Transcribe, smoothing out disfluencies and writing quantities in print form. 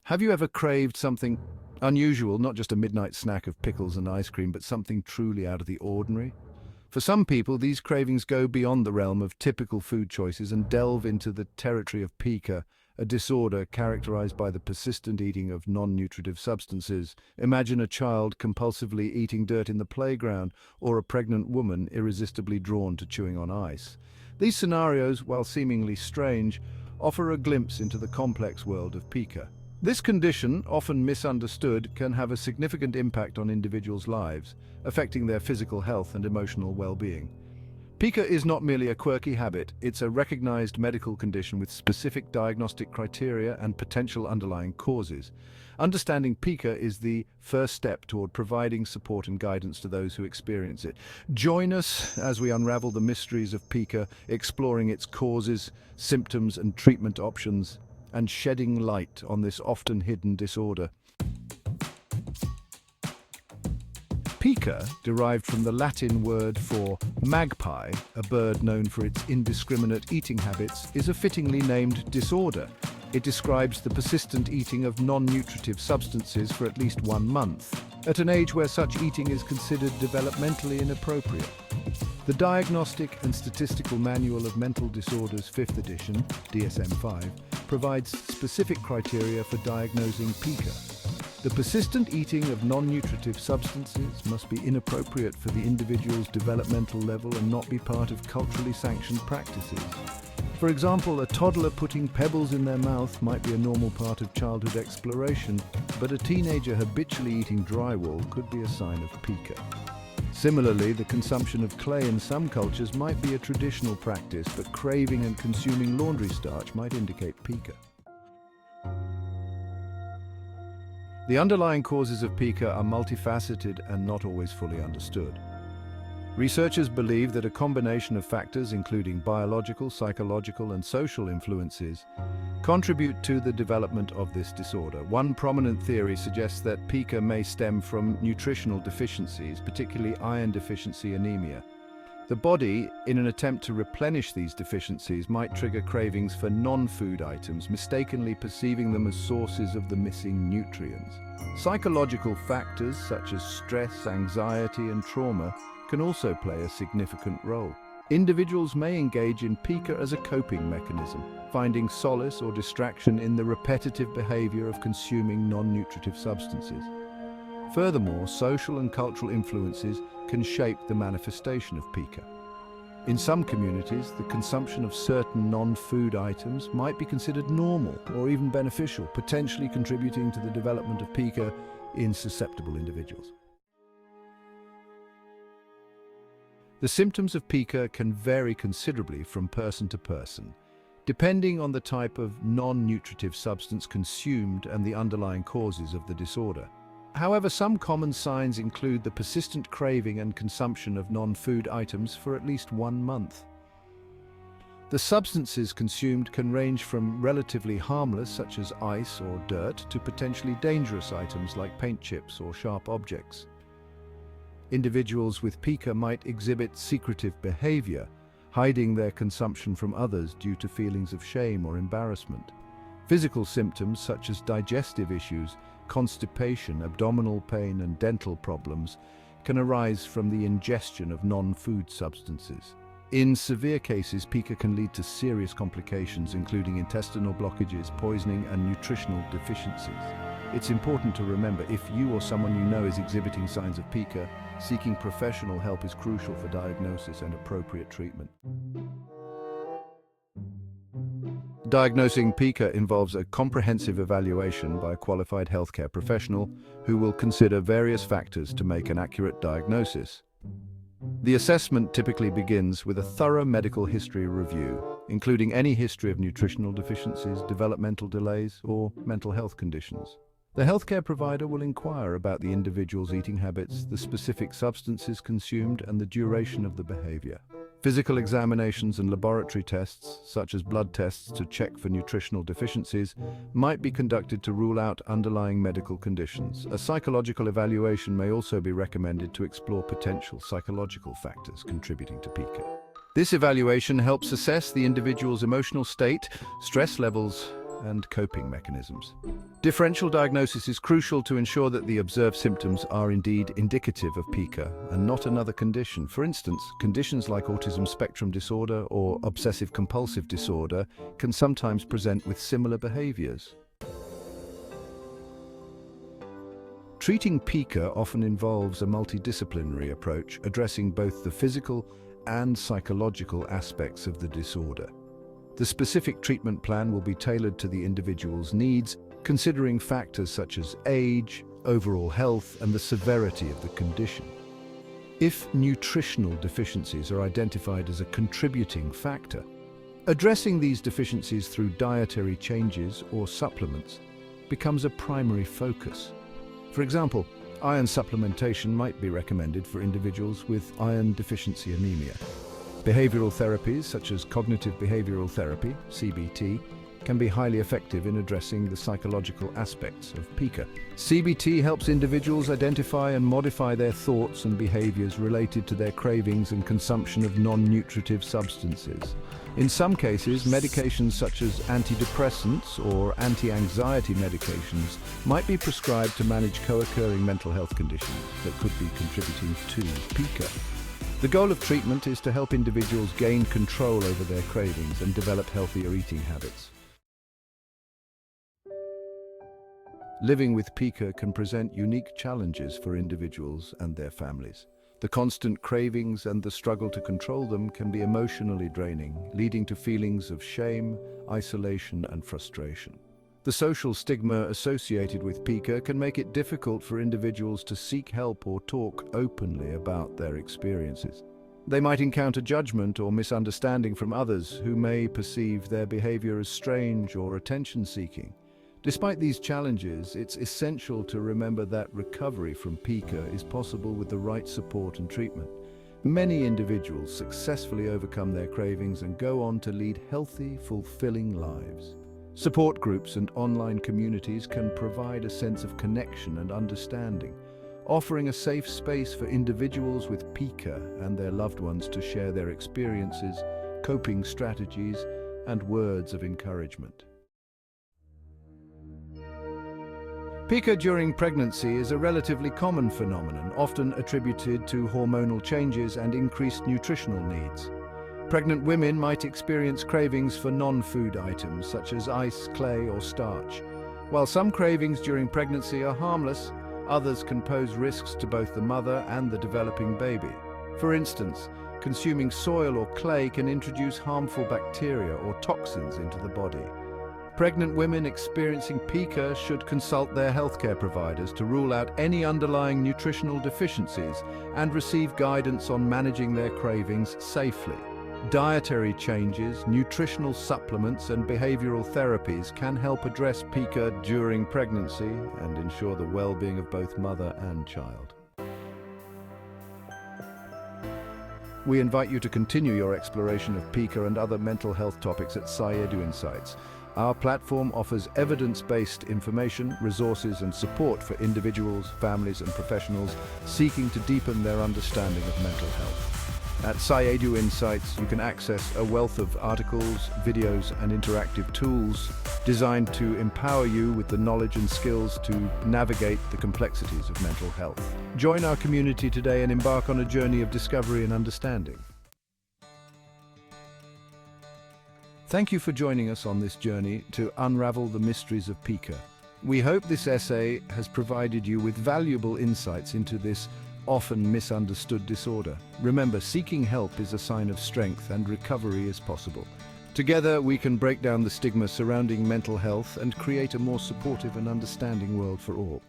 Have you ever craved something unusual, not just a midnight snack of pickles and ice cream, but something truly out of the ordinary? For some people, these cravings go beyond the realm of typical food choices and delve into the territory of pica, a disorder characterized by the persistent eating of non-nutritive substances. Imagine a child compulsively eating dirt in the playground, or a pregnant woman irresistibly drawn to chewing on ice. These scenarios, while seemingly strange, offer a glimpse into the complex world of pica. This condition, often misunderstood, can have a significant impact on individuals' lives, affecting their physical health and emotional well-being. Pica is not merely a quirky habit, it's a recognized medical condition with specific diagnostic criteria and potential underlying causes. Understanding pica is the first step toward providing support and guidance to those who experience it. Join us as we unravel the mysteries of pica, exploring its causes, symptoms, and treatment options, and shedding light on this often hidden disorder. Pica, derived from the Latin word for magpie, a bird known for its indiscriminate eating habits, is a fittingly named disorder. It describes the persistent eating of non-nutritive substances for at least 1 month, at an age where such eating is considered developmentally inappropriate. The Diagnostic and Statistical Manual of Mental Disorders 5th edition, DSM-5, provides specific criteria for diagnosing pica. The persistent eating of non-nutritive substances must be inappropriate for the individual's developmental level and not be part of culturally sanctioned practices. For example, a toddler putting pebbles in their mouth might be a normal part of childhood exploration, but a teenager habitually eating drywall could be a sign of pica. Similarly, the consumption of clay in some cultures might be a traditional practice, but craving and consuming laundry starch might indicate pica. The underlying causes of pica are multifaceted and not always fully understood. Researchers believe that a combination of factors, including biological, psychological, and social influences, contribute to the development of this disorder. One prominent theory suggests that pica may stem from nutritional deficiencies, particularly iron deficiency anemia. The body, in an attempt to replenish these deficiencies, might trigger cravings for non-food items, mistakenly perceiving them as sources of the missing nutrients. Psychological factors such as stress, anxiety, and trauma can also play a significant role. Individuals may engage in pica as a coping mechanism, finding solace or distraction in the repetitive behavior of consuming non-nutritive substances. Furthermore, social and cultural influences can shape the manifestation of pica. In some communities, the consumption of certain non-food items might be considered normal or even beneficial, potentially contributing to the development of pica in susceptible individuals. The symptoms of pica can vary considerably from person to person, depending on the type of non-nutritive substance consumed and the underlying causes of the disorder. However, some common signs include the persistent craving and consumption of non-food items for at least 1 month. The substances consumed can range from relatively harmless, such as ice or dirt, to potentially dangerous items like paint chips or sharp objects. Individuals with pica might exhibit secretive behavior, hiding their consumption from others due to feelings of shame or embarrassment. Physical symptoms such as digestive issues, constipation, abdominal pain, and dental problems can arise from the ingestion of non-food substances. In severe cases, pica can lead to serious complications, including intestinal blockages, poisoning, and nutritional deficiencies. It's important to remember, if you or someone you know is exhibiting signs of pica, seeking professional help is crucial for diagnosis and appropriate treatment. Diagnosing pica involves a comprehensive evaluation by a qualified healthcare professional who will consider various factors to make an accurate diagnosis. The assessment typically begins with a thorough medical history review, including any history of nutritional deficiencies, developmental delays, or mental health conditions. The healthcare provider will inquire about the individual's eating habits, the specific substances consumed, and the duration of the behavior. Physical examinations and laboratory tests, such as blood tests to check for nutritional deficiencies, might be conducted to rule out underlying medical conditions. A psychological evaluation may also be recommended to explore potential psychological factors contributing to pica. This evaluation helps assess the individual's emotional state, stress levels, and coping mechanisms. Differential diagnosis is crucial to ensure that the observed symptoms are indeed indicative of pica and not another condition. For instance, conditions like autism spectrum disorder or obsessive-compulsive disorder can sometimes present with similar behaviors. Treating pica often involves a multidisciplinary approach addressing both the physical and psychological aspects of the disorder. The specific treatment plan will be tailored to the individual's needs, considering factors such as age, overall health, and the severity of the condition. If nutritional deficiencies are identified as a contributing factor, addressing these deficiencies through dietary changes or supplements becomes a primary focus. For example, iron supplementation might be recommended for individuals with iron deficiency anemia. Behavioral therapies such as cognitive behavioral therapy, CBT, can be highly effective in addressing the psychological aspects of pica. CBT helps individuals identify and modify their thoughts and behaviors related to their cravings and consumption of non-nutritive substances. In some cases, medications such as antidepressants or anti-anxiety medications might be prescribed to manage co-occurring mental health conditions that could be contributing to pica. The goal of treatment is to help individuals gain control over their cravings and develop healthier eating habits. Living with pica can present unique challenges for individuals and their families. The constant cravings and the struggle to control them can be emotionally draining, leading to feelings of shame, isolation, and frustration. The social stigma associated with pica can make it difficult for individuals to seek help or talk openly about their experiences. They might encounter judgment or misunderstanding from others who may perceive their behavior as strange or attention-seeking. Despite these challenges, it's essential to remember that recovery from pica is possible with the right support and treatment. Many individuals successfully overcome their cravings and go on to lead healthy, fulfilling lives. Support groups and online communities can provide a sense of connection and understanding, offering a safe space for individuals with pica and their loved ones to share their experiences, coping strategies, and words of encouragement. Pica during pregnancy is a relatively common phenomenon, often attributed to hormonal changes and increased nutritional needs. Pregnant women might experience cravings for non-food items such as ice, clay, or starch. While some cravings during pregnancy are harmless, others can pose risks to both the mother and the developing baby. For instance, consuming soil or clay can introduce harmful bacteria or toxins into the body. Pregnant women experiencing pica should consult their healthcare providers to rule out any underlying nutritional deficiencies and receive guidance on managing their cravings safely. Dietary changes, nutritional supplements, and behavioral therapies can help address pica during pregnancy and ensure the well-being of both mother and child. We invite you to continue your exploration of pica and other mental health topics at PsyEduInsights. Our platform offers evidence-based information, resources, and support for individuals, families, and professionals seeking to deepen their understanding of mental health. At PsyEduInsights, you can access a wealth of articles, videos, and interactive tools designed to empower you with the knowledge and skills to navigate the complexities of mental health. Join our community today and embark on a journey of discovery and understanding. Thank you for joining us on this journey to unravel the mysteries of pica. We hope this essay has provided you with valuable insights into this often misunderstood disorder. Remember, seeking help is a sign of strength and recovery is possible. Together, we can break down the stigma surrounding mental health and create a more supportive and understanding world for all.